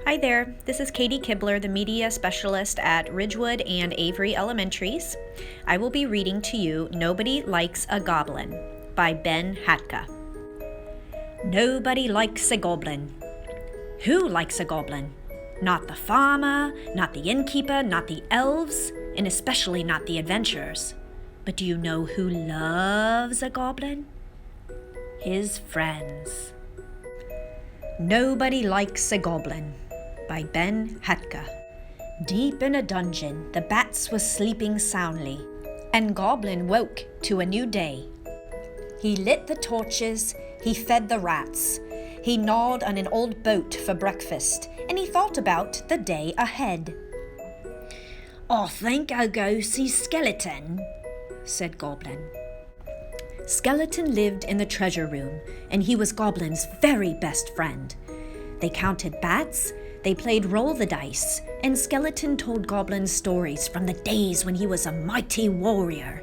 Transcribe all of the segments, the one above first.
Hi there, this is Katie Kibler, the media specialist at Ridgewood and Avery Elementaries. I will be reading to you Nobody Likes a Goblin by Ben Hatke. Nobody likes a goblin. Who likes a goblin? Not the farmer, not the innkeeper, not the elves, and especially not the adventurers. But do you know who loves a goblin? His friends. Nobody likes a goblin by Ben Hatke. Deep in a dungeon, the bats were sleeping soundly, and Goblin woke to a new day. He lit the torches, he fed the rats, he gnawed on an old boat for breakfast, and he thought about the day ahead. "I think I'll go see Skeleton," said Goblin. Skeleton lived in the treasure room, and he was Goblin's very best friend. They counted bats, they played roll the dice, and Skeleton told Goblin stories from the days when he was a mighty warrior.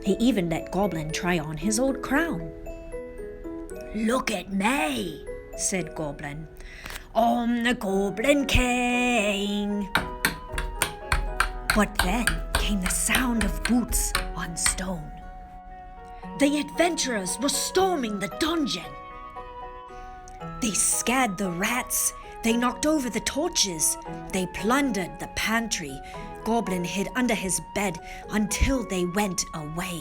He even let Goblin try on his old crown. "Look at me," said Goblin. "I'm the Goblin King." But then came the sound of boots on stone. The adventurers were storming the dungeon. They scared the rats, they knocked over the torches, they plundered the pantry. Goblin hid under his bed until they went away.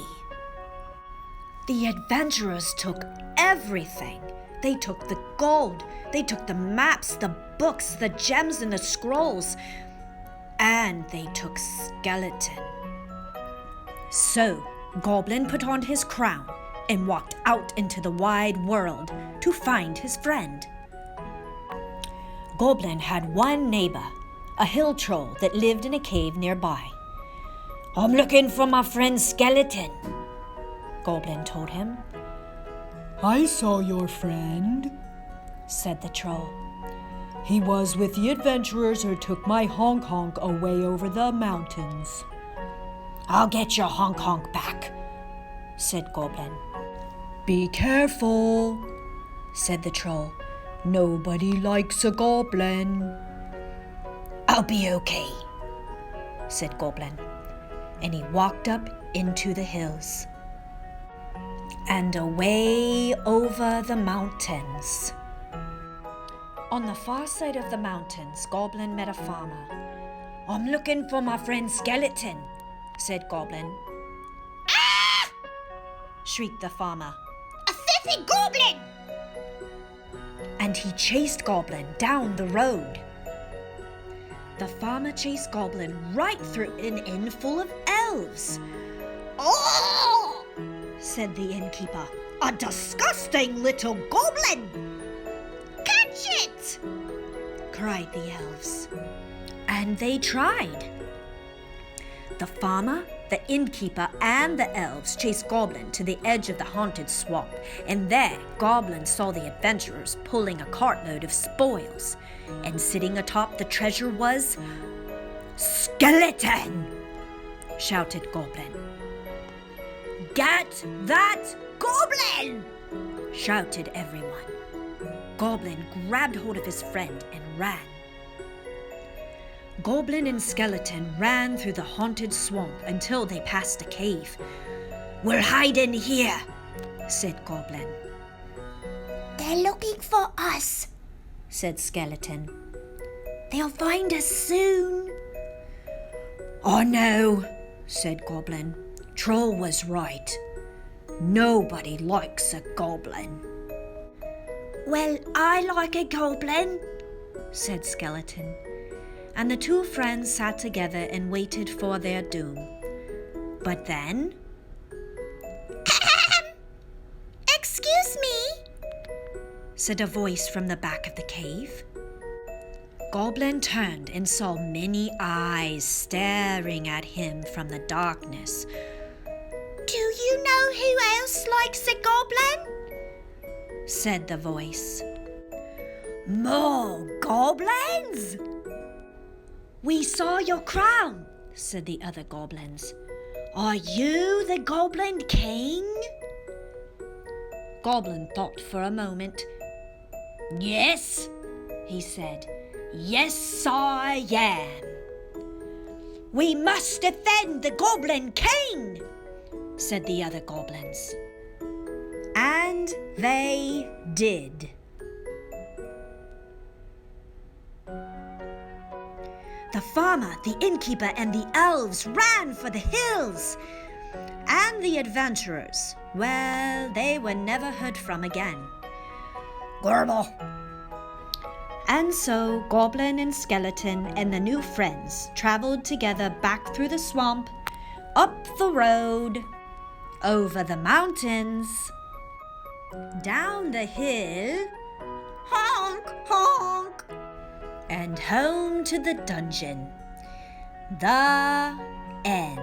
The adventurers took everything. They took the gold, they took the maps, the books, the gems and the scrolls, and they took Skeleton. So Goblin put on his crown and walked out into the wide world to find his friend. Goblin had one neighbor, a hill troll that lived in a cave nearby. "I'm looking for my friend Skeleton," Goblin told him. "I saw your friend," said the troll. "He was with the adventurers who took my honk-honk away over the mountains." "I'll get your honk-honk back," said Goblin. "Be careful," said the troll. "Nobody likes a goblin." "I'll be okay," said Goblin, and he walked up into the hills. And away over the mountains. On the far side of the mountains, Goblin met a farmer. "I'm looking for my friend Skeleton," said Goblin. "Ah!" shrieked the farmer. "A thirsty goblin!" And he chased Goblin down the road. The farmer chased Goblin right through an inn full of elves. "Oh!" said the innkeeper. "A disgusting little goblin!" "Catch it!" cried the elves. And they tried. The farmer, the innkeeper, and the elves chased Goblin to the edge of the haunted swamp, and there Goblin saw the adventurers pulling a cartload of spoils, and sitting atop the treasure was Skeleton! Shouted Goblin. "Get that goblin!" shouted everyone. Goblin grabbed hold of his friend and ran. Goblin and Skeleton ran through the haunted swamp until they passed a cave. "We'll hide in here," said Goblin. "They're looking for us," said Skeleton. "They'll find us soon." "Oh no," said Goblin. "Troll was right. Nobody likes a goblin." "Well, I like a goblin," said Skeleton. And the two friends sat together and waited for their doom. But then... "Excuse me," said a voice from the back of the cave. Goblin turned and saw many eyes staring at him from the darkness. "Do you know who else likes a goblin?" said the voice. "More goblins?" "We saw your crown," said the other goblins. "Are you the Goblin King?" Goblin thought for a moment. "Yes," he said, Yes, I am. We must defend the Goblin King, said the other goblins. And they did. The farmer, the innkeeper, and the elves ran for the hills. And the adventurers, well, they were never heard from again. Gorble. And so Goblin and Skeleton and the new friends traveled together back through the swamp, up the road, over the mountains, down the hill, honk, honk, and home to the dungeon. The end.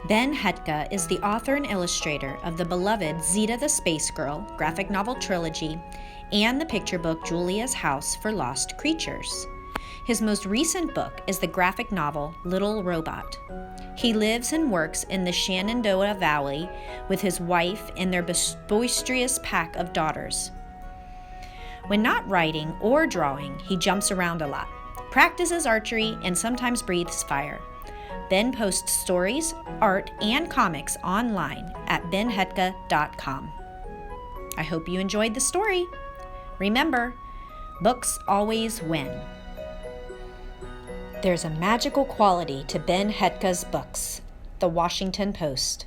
Ben Hatke is the author and illustrator of the beloved Zeta the Space Girl graphic novel trilogy and the picture book Julia's House for Lost Creatures. His most recent book is the graphic novel Little Robot. He lives and works in the Shenandoah Valley with his wife and their boisterous pack of daughters. When not writing or drawing, he jumps around a lot, practices archery, and sometimes breathes fire. Ben posts stories, art, and comics online at benhatke.com. I hope you enjoyed the story. Remember, books always win. There's a magical quality to Ben Hatke's books. The Washington Post.